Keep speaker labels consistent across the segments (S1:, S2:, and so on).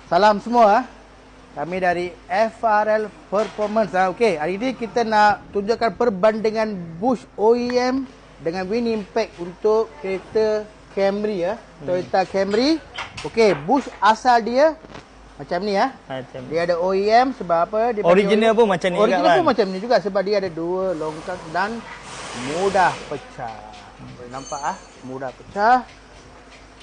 S1: Salam semua. Kami dari FRL Performance. Okey, hari ini kita nak tunjukkan perbandingan Bush OEM dengan Win Impact untuk kereta Camry ya. Toyota Camry. Okey, Bush asal dia macam ni ya.
S2: Macam
S1: Dia ada OEM sebab apa? Dia
S2: original pun macam ni juga.
S1: Original pun macam ni juga sebab dia ada dua longkang dan mudah pecah. Boleh nampak mudah pecah.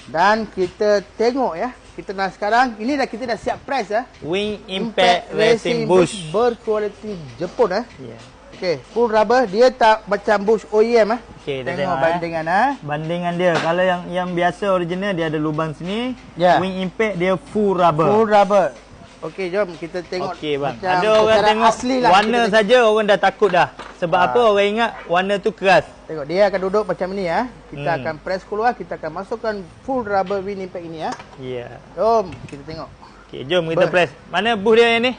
S1: Dan kita tengok ya. Kita nak sekarang, ini dah kita dah siap press
S2: Win Impact Racing Bush
S1: berkualiti Jepun
S2: Yeah.
S1: Okey, full rubber, dia tak macam Bush OEM
S2: Okey,
S1: tengok bandingan
S2: bandingan dia. Kalau yang biasa original dia ada lubang sini.
S1: Yeah.
S2: Win Impact dia full rubber.
S1: Full rubber. Okey, jom kita tengok.
S2: Okey bang.
S1: Macam
S2: Ada orang tengok
S1: asli lah,
S2: warna saja orang dah takut dah. Sebab apa? Orang ingat warna tu keras.
S1: Tengok dia akan duduk macam ni ya. Kita akan press keluar, kita akan masukkan full rubber Win Impact ini ya.
S2: Ya.
S1: Jom kita tengok.
S2: Okey, jom kita press. Mana bush dia yang ni?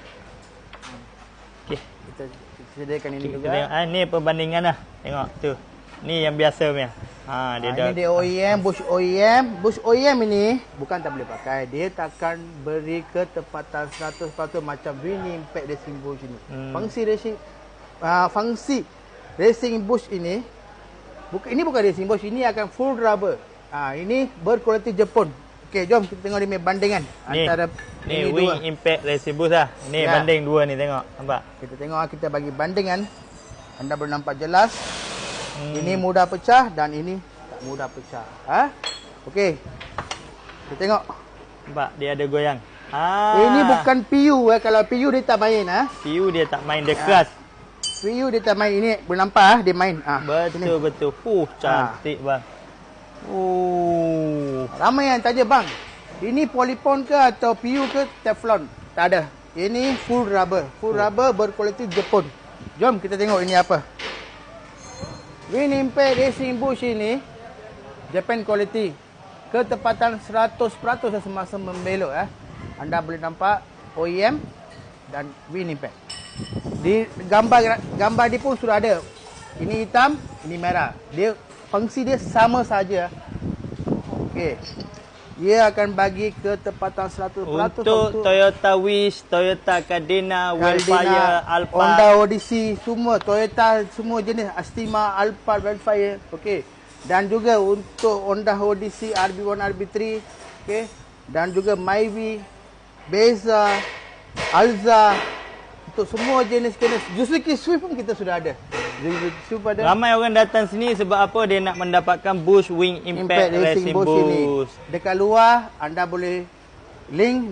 S2: Okey.
S1: Kita sediakan ini juga.
S2: Tengok, ni perbandingan lah. Tengok tu. Ni yang biasa punya. Dia dah.
S1: Ini dia OEM, Bush OEM. Bush OEM ini bukan tak boleh pakai. Dia takkan beri ketepatan 100% macam Win Impact Racing Bush ini. Fungsi Racing Bush ini bukan Racing Bush, ini akan full rubber. Ini berkualiti Jepun. Okey, jom kita tengok dia bandingan antara
S2: ni
S1: ini
S2: Win
S1: dua.
S2: Impact Racing Bush lah. Ni banding dua ni, tengok. Nampak?
S1: Kita tengok, kita bagi bandingan. Anda boleh nampak jelas. Ini mudah pecah dan ini tak mudah pecah. Okey. Kita tengok.
S2: Nampak dia ada goyang.
S1: Ini bukan PU kalau PU dia tak main
S2: PU dia tak main, dia keras.
S1: PU dia tak main, ini boleh nampak dia main.
S2: Betul betul. Cantik bang.
S1: Ramai yang tanya bang, ini polypon ke atau PU ke Teflon? Tak ada. Ini full rubber. Full rubber berkualiti Jepun. Jom kita tengok ini apa. Win Impact Racing Bush ini Japan quality. Ketepatan 100% semasa membelok Anda boleh nampak OEM dan Win Impact. Di gambar dia pun sudah ada. Ini hitam, ini merah. Dia fungsi dia sama saja. Okey. Dia akan bagi ketepatan 100%
S2: untuk Toyota Wish, Toyota Cardina, Wildfire, Alphard,
S1: Honda Odyssey, semua Toyota, semua jenis Altima, Alphard, Wildfire. Okey. Dan juga untuk Honda Odyssey RB1, RB3, okey. Dan juga Myvi, Beza, Alza, untuk semua jenis-jenis. Suzuki Swift pun kita sudah ada.
S2: Ramai orang datang sini sebab apa? Dia nak mendapatkan Bush Win Impact Racing Bush.
S1: Dekat luar anda boleh link